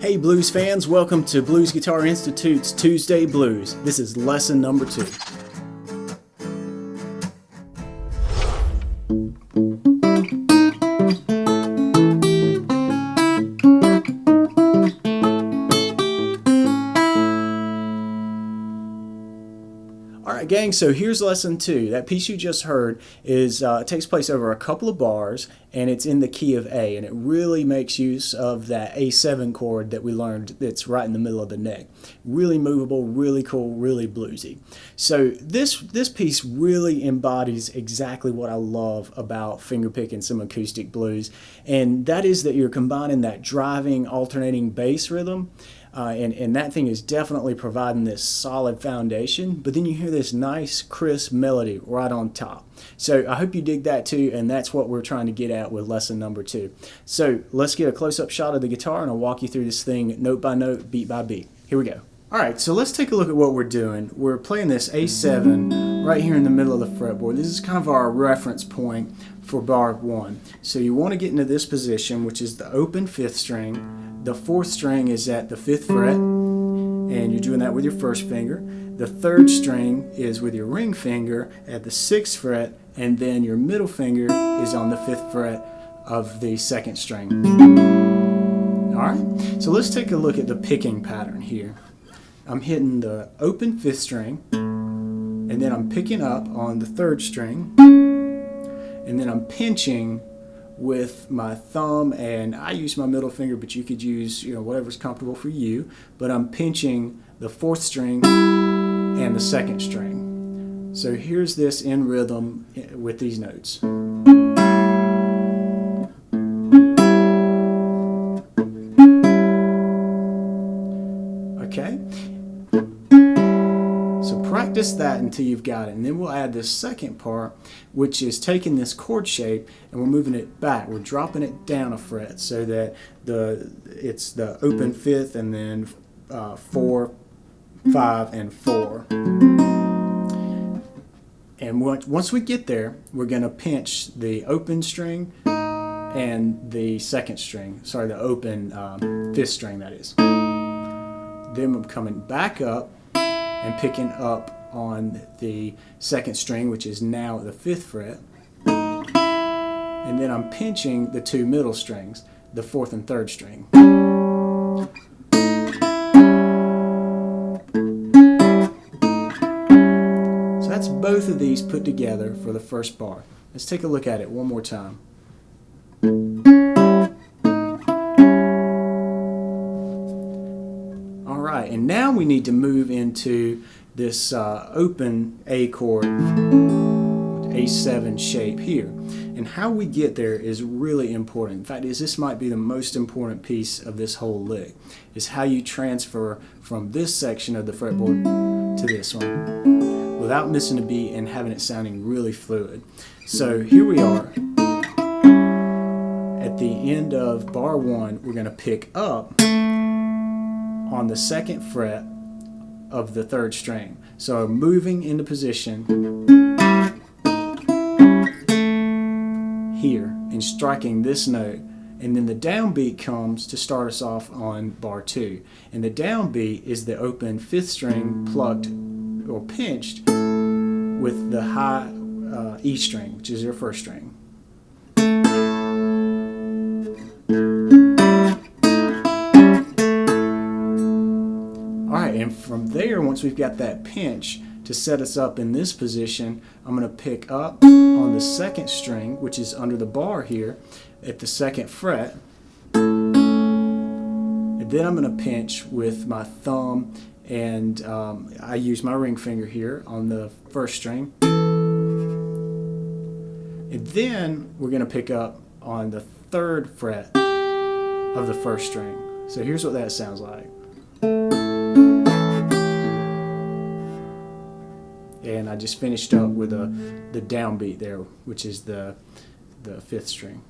Hey blues fans, welcome to Blues Guitar Institute's Tuesday Blues. This is lesson number 2. Alright gang, so here's lesson 2. That piece you just heard is takes place over a couple of bars, and it's in the key of A, and it really makes use of that A7 chord that we learned that's right in the middle of the neck. Really movable, really cool, really bluesy. So this piece really embodies exactly what I love about fingerpicking some acoustic blues, and that is that you're combining that driving, alternating bass rhythm. And that thing is definitely providing this solid foundation, but then you hear this nice crisp melody right on top. So I hope you dig that too, and that's what we're trying to get at with lesson number 2. So let's get a close-up shot of the guitar, and I'll walk you through this thing note by note, beat by beat. Here we go. Alright, so let's take a look at what we're doing. We're playing this A7 right here in the middle of the fretboard. This is kind of our reference point for bar 1. So you want to get into this position, which is the open 5th string. The 4th string is at the 5th fret, and you're doing that with your first finger. The 3rd string is with your ring finger at the 6th fret, and then your middle finger is on the 5th fret of the 2nd string. Alright, so let's take a look at the picking pattern here. I'm hitting the open 5th string, and then I'm picking up on the 3rd string, and then I'm pinching with my thumb, and I use my middle finger, but you could use whatever's comfortable for you. But I'm pinching the 4th string and the 2nd string. So here's this in rhythm with these notes. Okay. So practice that until you've got it, and then we'll add this second part, which is taking this chord shape and we're moving it back. We're dropping it down a fret so that it's the open 5th and then 4, 5, and 4. And once we get there, we're going to pinch the open string and the 2nd string. Sorry, the open 5th string, that is. Then I'm coming back up and picking up on the 2nd string, which is now at the 5th fret. And then I'm pinching the 2 middle strings, the 4th and 3rd string. So that's both of these put together for the first bar. Let's take a look at it one more time. Alright, and now we need to move into this open A chord, A7 shape here. And how we get there is really important. In fact, this might be the most important piece of this whole lick, is how you transfer from this section of the fretboard to this one without missing a beat and having it sounding really fluid. So here we are. At the end of bar 1, we're going to pick up on the 2nd fret of the 3rd string. So moving into position here and striking this note, and then the downbeat comes to start us off on bar 2. And the downbeat is the open 5th string plucked or pinched with the high E string, which is your 1st string. And from there, once we've got that pinch to set us up in this position, I'm going to pick up on the 2nd string, which is under the bar here at the 2nd fret. And then I'm going to pinch with my thumb, and I use my ring finger here on the 1st string. And then we're going to pick up on the 3rd fret of the 1st string. So here's what that sounds like. And I just finished up with the downbeat there, which is the 5th string.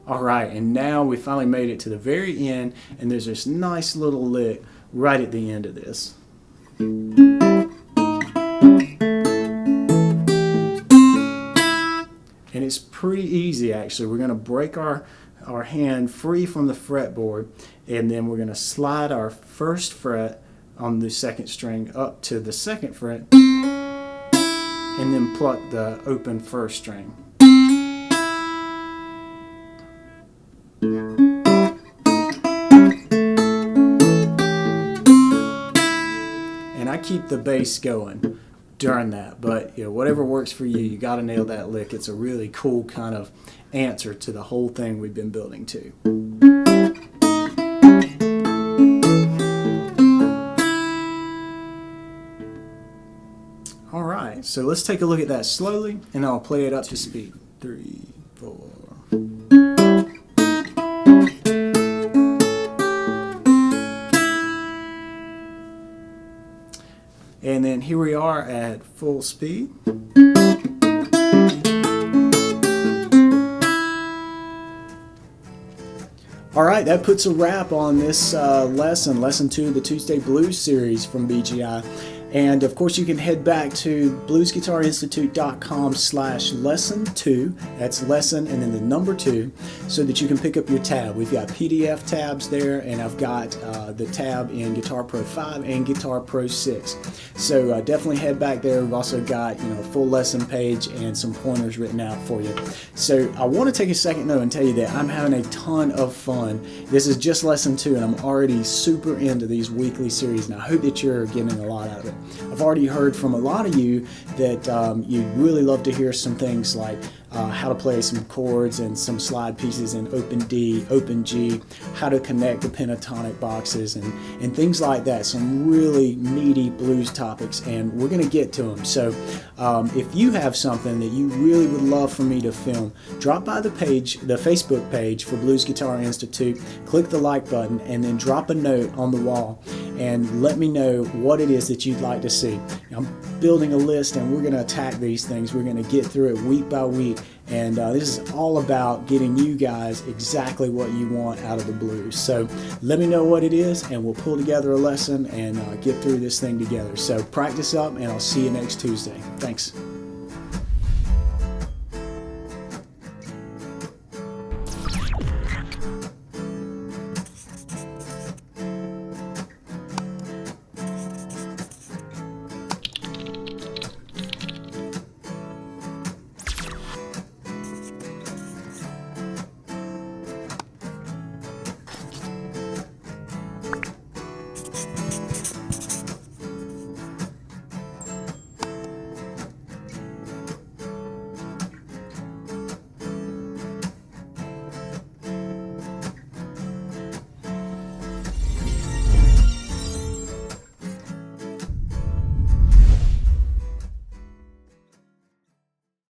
Alright, and now we finally made it to the very end, and there's this nice little lick right at the end of this. pretty easy actually. We're going to break our hand free from the fretboard, and then we're going to slide our first fret on the second string up to the second fret, and then pluck the open first string. And I keep the bass going during that, but whatever works for you, you got to nail that lick. It's a really cool kind of answer to the whole thing we've been building to. All right, so let's take a look at that slowly, and I'll play it up to speed. 3, 4. And then here we are at full speed. All right, that puts a wrap on this lesson 2 of the Tuesday Blues series from BGI. And of course, you can head back to bluesguitarinstitute.com/lesson2. That's lesson and then the number 2, so that you can pick up your tab. We've got PDF tabs there, and I've got the tab in Guitar Pro 5 and Guitar Pro 6. So definitely head back there. We've also got a full lesson page and some pointers written out for you. So I want to take a second though and tell you that I'm having a ton of fun. This is just lesson 2, and I'm already super into these weekly series, and I hope that you're getting a lot out of it. I've already heard from a lot of you that you'd really love to hear some things like how to play some chords and some slide pieces in open D, open G, how to connect the pentatonic boxes and things like that. Some really meaty blues topics, and we're going to get to them. So if you have something that you really would love for me to film, drop by the Facebook page for Blues Guitar Institute, click the like button, and then drop a note on the wall and let me know what it is that you'd like to see. I'm building a list, and we're going to attack these things. We're going to get through it week by week. And this is all about getting you guys exactly what you want out of the blues. So let me know what it is, and we'll pull together a lesson and get through this thing together. So practice up, and I'll see you next Tuesday. Thanks.